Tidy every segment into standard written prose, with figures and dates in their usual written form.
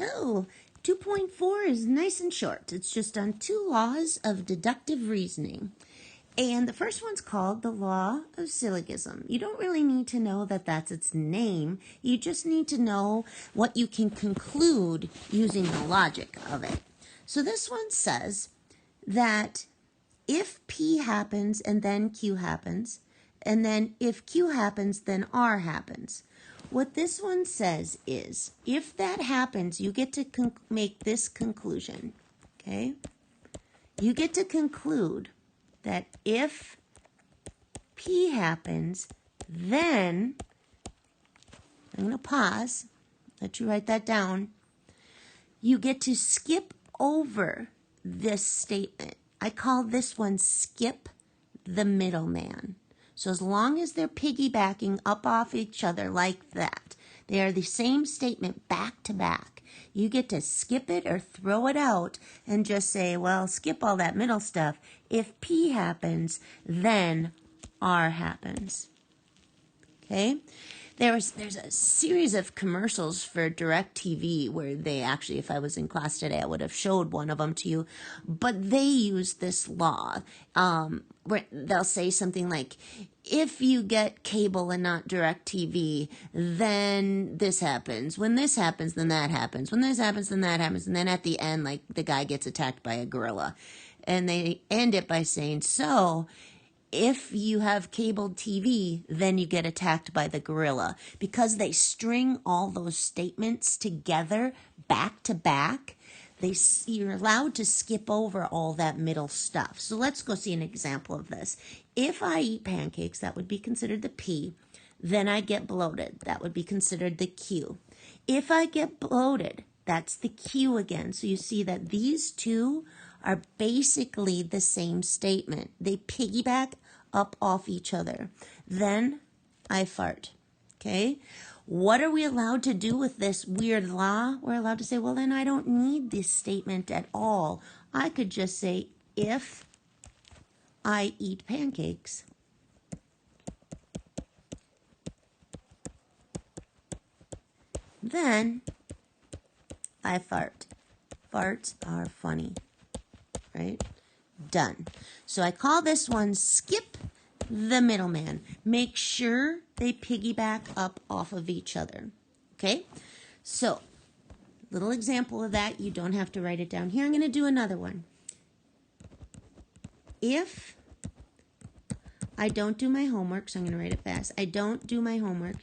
Oh, 2.4 is nice and short. It's just on 2 laws of deductive reasoning. And the first one's called the law of syllogism. You don't really need to know that that's its name. You just need to know what you can conclude using the logic of it. So this one says that if P happens and then Q happens, and then if Q happens, then R happens. What this one says is, if that happens, you get to make this conclusion, okay? You get to conclude that if P happens, then, I'm going to pause, let you write that down, you get to skip over this statement. I call this one skip the middleman. So as long as they're piggybacking up off each other like that, they are the same statement back to back, you get to skip it or throw it out and just say, well, skip all that middle stuff. If P happens, then R happens. Okay? There's a series of commercials for DirecTV where they actually, if I was in class today, I would have showed one of them to you. But they use this law where they'll say something like, if you get cable and not DirecTV, then this happens. When this happens, then that happens. When this happens, then that happens. And then at the end, like, the guy gets attacked by a gorilla. And they end it by saying, so if you have cable TV, then you get attacked by the gorilla. Because they string all those statements together back to back, you're allowed to skip over all that middle stuff. So let's go see an example of this. If I eat pancakes, that would be considered the P. Then I get bloated. That would be considered the Q. If I get bloated, that's the Q again. So you see that these two are basically the same statement. They piggyback up off each other. Then I fart. Okay? What are we allowed to do with this weird law? We're allowed to say, well, then I don't need this statement at all. I could just say, if I eat pancakes, then I fart. Farts are funny, right? Done. So I call this one skip the middleman. Make sure they piggyback up off of each other. Okay? So, little example of that. You don't have to write it down here. I'm going to do another one. If I don't do my homework, so I'm going to write it fast. I don't do my homework,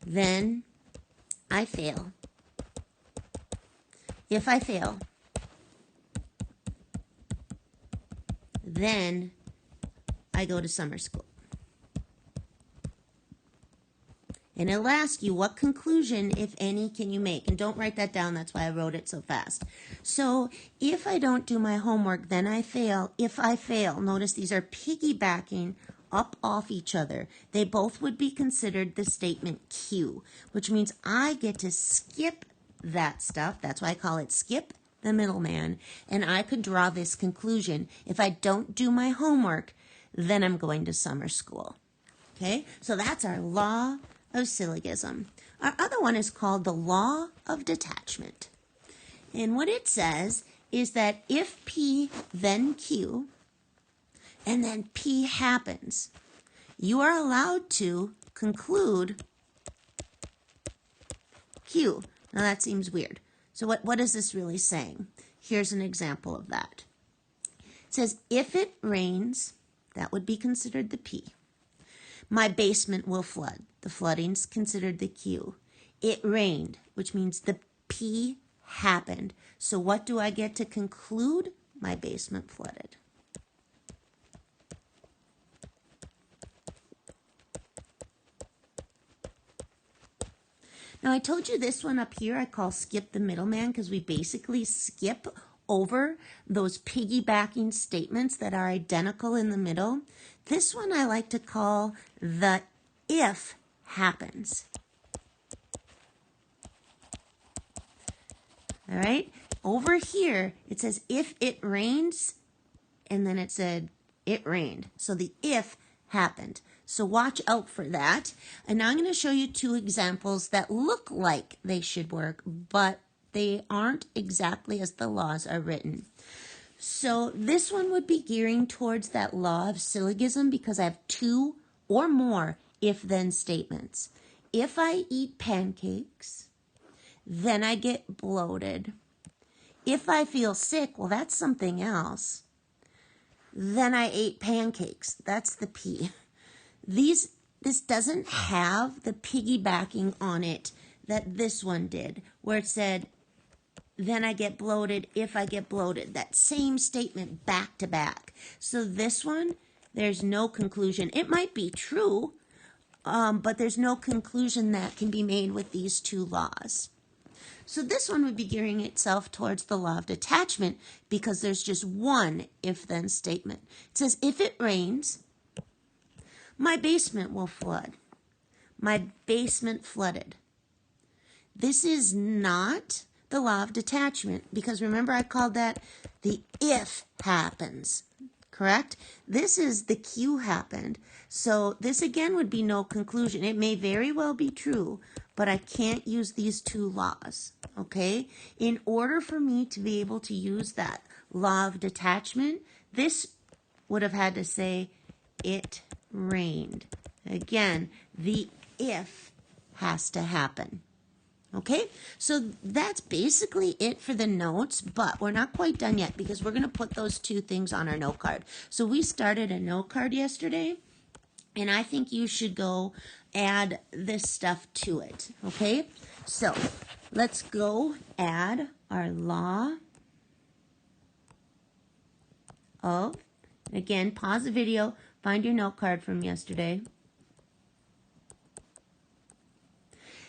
then I fail. If I fail, then I go to summer school. And it'll ask you, what conclusion, if any, can you make? And don't write that down. That's why I wrote it so fast. So if I don't do my homework, then I fail. If I fail, notice these are piggybacking up off each other. They both would be considered the statement Q, which means I get to skip that stuff. That's why I call it skip the middleman. And I could draw this conclusion. If I don't do my homework, then I'm going to summer school. Okay, so that's our law of syllogism. Our other one is called the law of detachment. And what it says is that if P, then Q, and then P happens, you are allowed to conclude Q. Now that seems weird. So what is this really saying? Here's an example of that. It says, if it rains, that would be considered the P. My basement will flood. The flooding's considered the Q. It rained, which means the P happened. So what do I get to conclude? My basement flooded. Now I told you this one up here I call skip the middleman because we basically skip over those piggybacking statements that are identical in the middle. This one I like to call the if happens. All right, over here it says if it rains, and then it said it rained. So the if happened. So watch out for that. And now I'm going to show you two examples that look like they should work, but they aren't exactly as the laws are written. So this one would be gearing towards that law of syllogism because I have two or more if-then statements. If I eat pancakes, then I get bloated. If I feel sick, well, that's something else. Then I ate pancakes. That's the P. This doesn't have the piggybacking on it that this one did, where it said, then I get bloated if I get bloated. That same statement back to back. So this one, there's no conclusion. It might be true, but there's no conclusion that can be made with these two laws. So this one would be gearing itself towards the law of detachment because there's just one if-then statement. It says, if it rains, my basement will flood. My basement flooded. This is not the law of detachment because remember I called that the if happens, correct? This is the Q happened. So this again would be no conclusion. It may very well be true, but I can't use these two laws, okay? In order for me to be able to use that law of detachment, this would have had to say it rained. Again, the if has to happen. Okay, so that's basically it for the notes, but we're not quite done yet because we're going to put those two things on our note card. So we started a note card yesterday, and I think you should go add this stuff to it. Okay, so let's go add our law of, again, pause the video, find your note card from yesterday.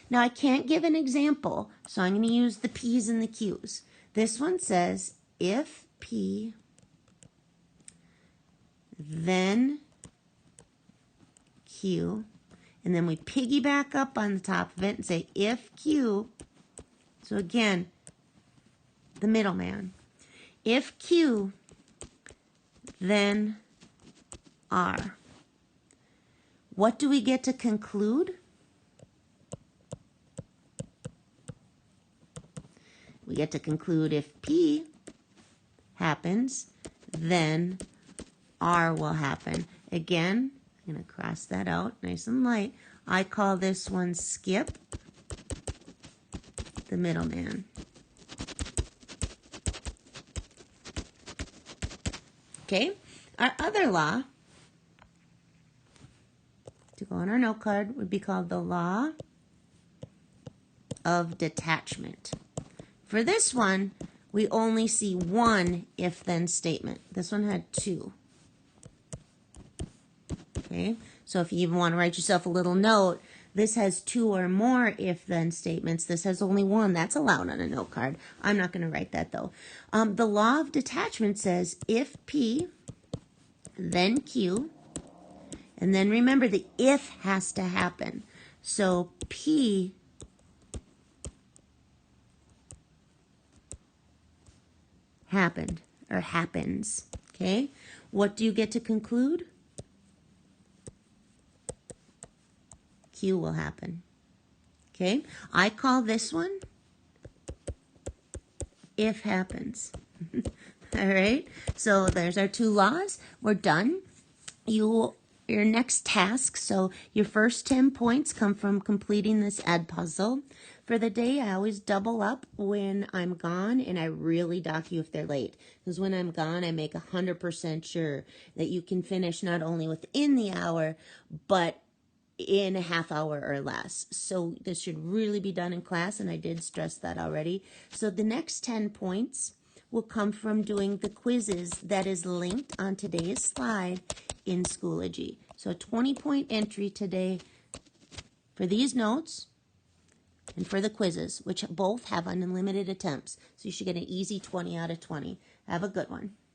Now, I can't give an example, so I'm going to use the P's and the Q's. This one says, if P, then Q, and then we piggyback up on the top of it and say, if Q, so again, the middleman. If Q, then R. What do we get to conclude? We get to conclude if P happens, then R will happen. Again, I'm going to cross that out nice and light. I call this one skip the middleman. Okay, our other law to go on our note card would be called the law of detachment. For this one, we only see one if-then statement. This one had two. Okay, so if you even want to write yourself a little note, this has two or more if-then statements. This has only one. That's allowed on a note card. I'm not going to write that, though. The law of detachment says if P, then Q, and then remember the if has to happen. So P happened or happens. Okay, what do you get to conclude? Q will happen. Okay, I call this one if happens. All right, so there's our two laws. We're done. Your next task, so your first 10 points come from completing this ad puzzle. For the day, I always double up when I'm gone, and I really dock you if they're late. Because when I'm gone, I make 100% sure that you can finish not only within the hour, but in a half hour or less. So this should really be done in class, and I did stress that already. So the next 10 points will come from doing the quizzes that is linked on today's slide in Schoology. So a 20-point entry today for these notes and for the quizzes, which both have unlimited attempts. So you should get an easy 20 out of 20. Have a good one.